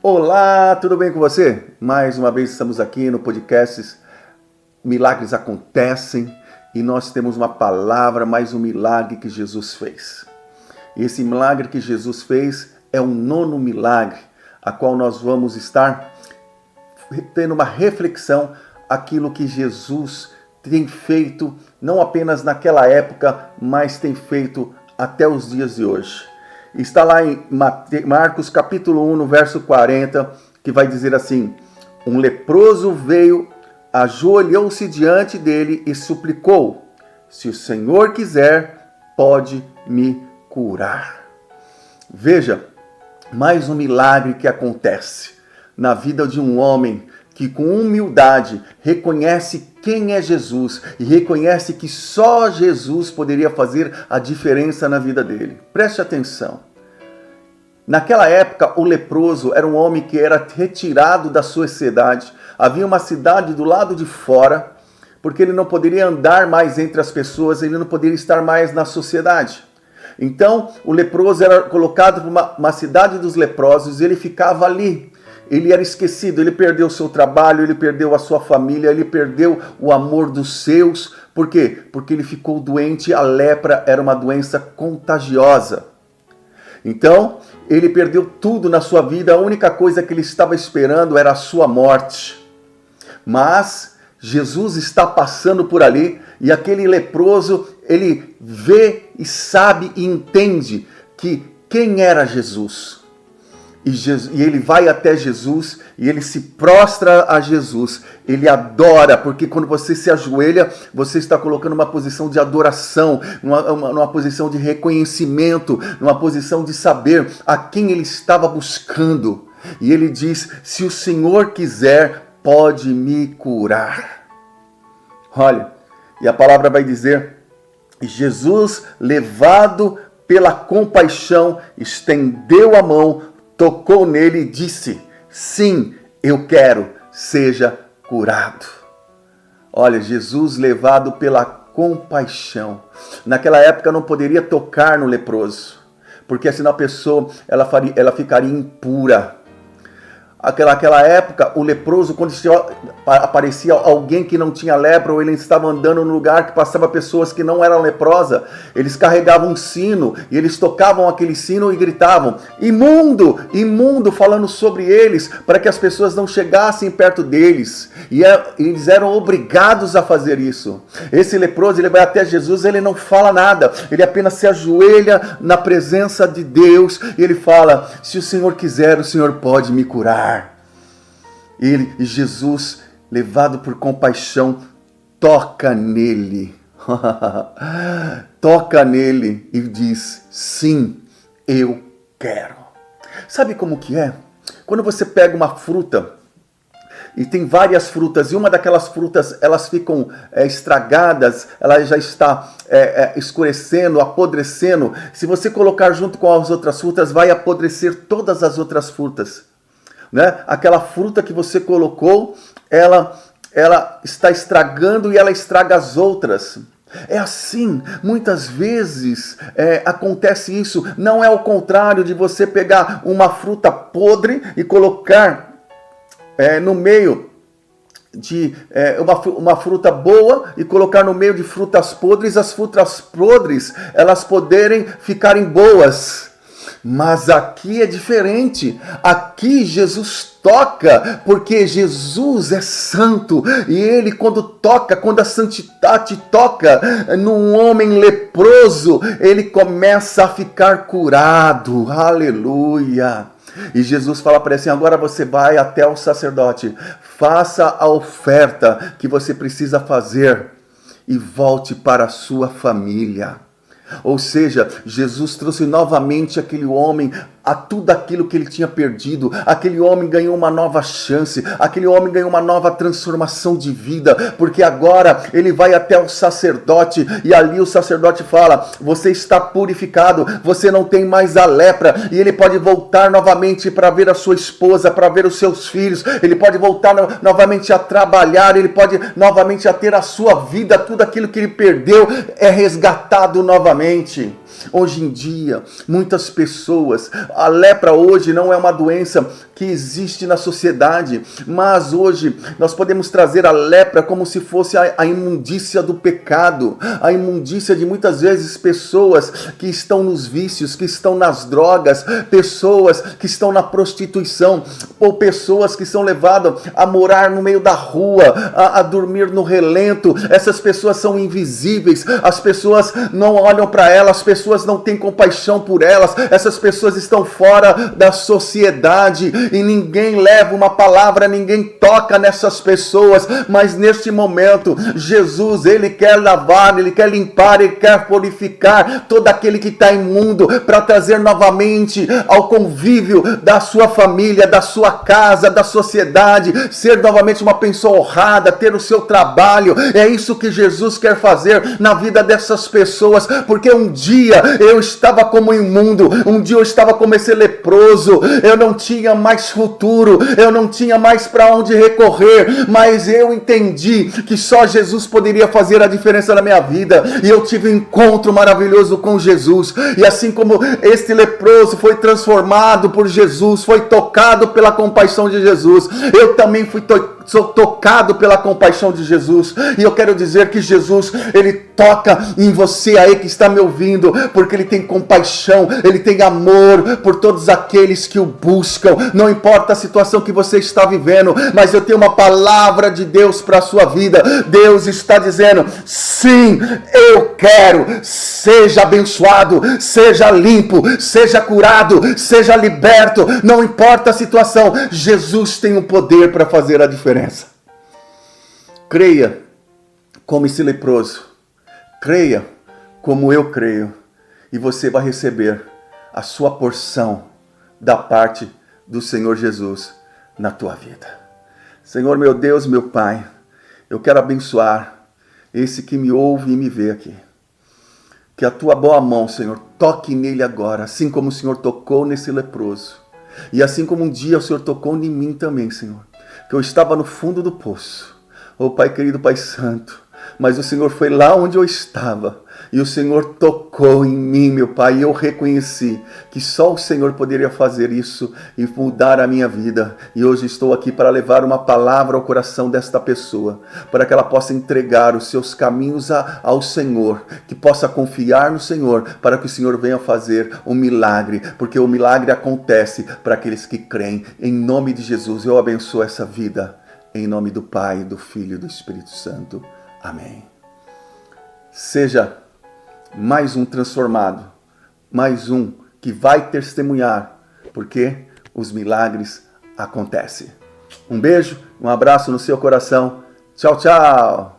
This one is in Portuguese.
Olá, tudo bem com você? Mais uma vez estamos aqui no podcast Milagres Acontecem e nós temos uma palavra, mais um milagre que Jesus fez. E esse milagre que Jesus fez é o 9º milagre, a qual nós vamos estar tendo uma reflexão aquilo que Jesus tem feito, não apenas naquela época, mas tem feito até os dias de hoje. Está lá em Marcos capítulo 1, no verso 40, que vai dizer assim: um leproso veio, ajoelhou-se diante dele e suplicou: se o Senhor quiser, pode me curar. Veja, mais um milagre que acontece na vida de um homem que com humildade reconhece quem é Jesus e reconhece que só Jesus poderia fazer a diferença na vida dele. Preste atenção. Naquela época, o leproso era um homem que era retirado da sua cidade. Havia uma cidade do lado de fora, porque ele não poderia andar mais entre as pessoas, ele não poderia estar mais na sociedade. Então, o leproso era colocado para uma cidade dos leprosos e ele ficava ali. Ele era esquecido, ele perdeu o seu trabalho, ele perdeu a sua família, ele perdeu o amor dos seus. Por quê? Porque ele ficou doente, a lepra era uma doença contagiosa. Então, ele perdeu tudo na sua vida, a única coisa que ele estava esperando era a sua morte. Mas Jesus está passando por ali e aquele leproso, ele vê e sabe e entende que quem era Jesus. E ele vai até Jesus e ele se prostra a Jesus. Ele adora, porque quando você se ajoelha, você está colocando uma posição de adoração, numa posição de reconhecimento, numa posição de saber a quem ele estava buscando. E ele diz: se o Senhor quiser, pode me curar. Olha, e a palavra vai dizer: Jesus, levado pela compaixão, estendeu a mão, tocou nele e disse: sim, eu quero, seja curado. Olha, Jesus levado pela compaixão. Naquela época não poderia tocar no leproso, porque senão a pessoa ela ficaria impura. Naquela época, o leproso, quando aparecia alguém que não tinha lepra, ou ele estava andando num lugar que passava pessoas que não eram leprosas, eles carregavam um sino, e eles tocavam aquele sino e gritavam: imundo, imundo, falando sobre eles, para que as pessoas não chegassem perto deles. E eles eram obrigados a fazer isso. Esse leproso, ele vai até Jesus, ele não fala nada, ele apenas se ajoelha na presença de Deus, e ele fala: se o Senhor quiser, o Senhor pode me curar. E Jesus, levado por compaixão, toca nele. Toca nele e diz: sim, eu quero. Sabe como que é? Quando você pega uma fruta, e tem várias frutas, e uma daquelas frutas, elas ficam estragadas, ela já está escurecendo, apodrecendo. Se você colocar junto com as outras frutas, vai apodrecer todas as outras frutas. Né? Aquela fruta que você colocou, ela está estragando e ela estraga as outras. É assim, muitas vezes acontece isso. Não é o contrário de você pegar uma fruta podre e colocar no meio de uma fruta boa e colocar no meio de frutas podres. As frutas podres, elas poderem ficarem boas. Mas aqui é diferente. Aqui Jesus toca, porque Jesus é santo. E ele quando a santidade toca num homem leproso, ele começa a ficar curado. Aleluia! E Jesus fala para ele assim: agora você vai até o sacerdote, faça a oferta que você precisa fazer e volte para a sua família. Ou seja, Jesus trouxe novamente aquele homem a tudo aquilo que ele tinha perdido. Aquele homem ganhou uma nova chance, aquele homem ganhou uma nova transformação de vida, porque agora ele vai até o sacerdote e ali o sacerdote fala: você está purificado, você não tem mais a lepra. E ele pode voltar novamente para ver a sua esposa, para ver os seus filhos, ele pode voltar novamente a trabalhar, ele pode novamente a ter a sua vida. Tudo aquilo que ele perdeu é resgatado novamente. Hoje em dia, muitas pessoas, a lepra hoje não é uma doença que existe na sociedade, mas hoje nós podemos trazer a lepra como se fosse a imundícia do pecado, a imundícia de muitas vezes pessoas que estão nos vícios, que estão nas drogas, pessoas que estão na prostituição, ou pessoas que são levadas a morar no meio da rua, a dormir no relento. Essas pessoas são invisíveis, as pessoas não olham para elas, as pessoas não têm compaixão por elas, essas pessoas estão fora da sociedade e ninguém leva uma palavra, ninguém toca nessas pessoas. Mas neste momento, Jesus, Ele quer lavar, Ele quer limpar, Ele quer purificar todo aquele que está imundo, para trazer novamente ao convívio da sua família, da sua casa, da sociedade, ser novamente uma pessoa honrada, ter o seu trabalho. É isso que Jesus quer fazer na vida dessas pessoas, porque um dia eu estava como imundo, um dia eu estava como esse leproso, eu não tinha mais futuro, eu não tinha mais para onde recorrer, mas eu entendi que só Jesus poderia fazer a diferença na minha vida, e eu tive um encontro maravilhoso com Jesus. E assim como este leproso foi transformado por Jesus, foi tocado pela compaixão de Jesus, eu também sou tocado pela compaixão de Jesus. E eu quero dizer que Jesus, Ele toca em você aí que está me ouvindo, porque Ele tem compaixão, Ele tem amor por todos aqueles que o buscam. Não importa a situação que você está vivendo, mas eu tenho uma palavra de Deus para a sua vida. Deus está dizendo: sim, eu quero. Seja abençoado, seja limpo, seja curado, seja liberto. Não importa a situação, Jesus tem o poder para fazer a diferença. Creia como esse leproso, creia como eu creio, e você vai receber a sua porção da parte do Senhor Jesus na tua vida. Senhor, meu Deus, meu Pai, eu quero abençoar esse que me ouve e me vê aqui. Que a tua boa mão, Senhor, toque nele agora, assim como o Senhor tocou nesse leproso. E assim como um dia o Senhor tocou em mim também, Senhor, que eu estava no fundo do poço. Oh, Pai querido, Pai santo, mas o Senhor foi lá onde eu estava, e o Senhor tocou em mim, meu Pai, e eu reconheci que só o Senhor poderia fazer isso e mudar a minha vida. E hoje estou aqui para levar uma palavra ao coração desta pessoa, para que ela possa entregar os seus caminhos ao Senhor, que possa confiar no Senhor, para que o Senhor venha fazer um milagre, porque o milagre acontece para aqueles que creem. Em nome de Jesus, eu abençoo essa vida, em nome do Pai, do Filho e do Espírito Santo. Amém. Seja mais um transformado, mais um que vai testemunhar, porque os milagres acontecem. Um beijo, um abraço no seu coração. Tchau, tchau!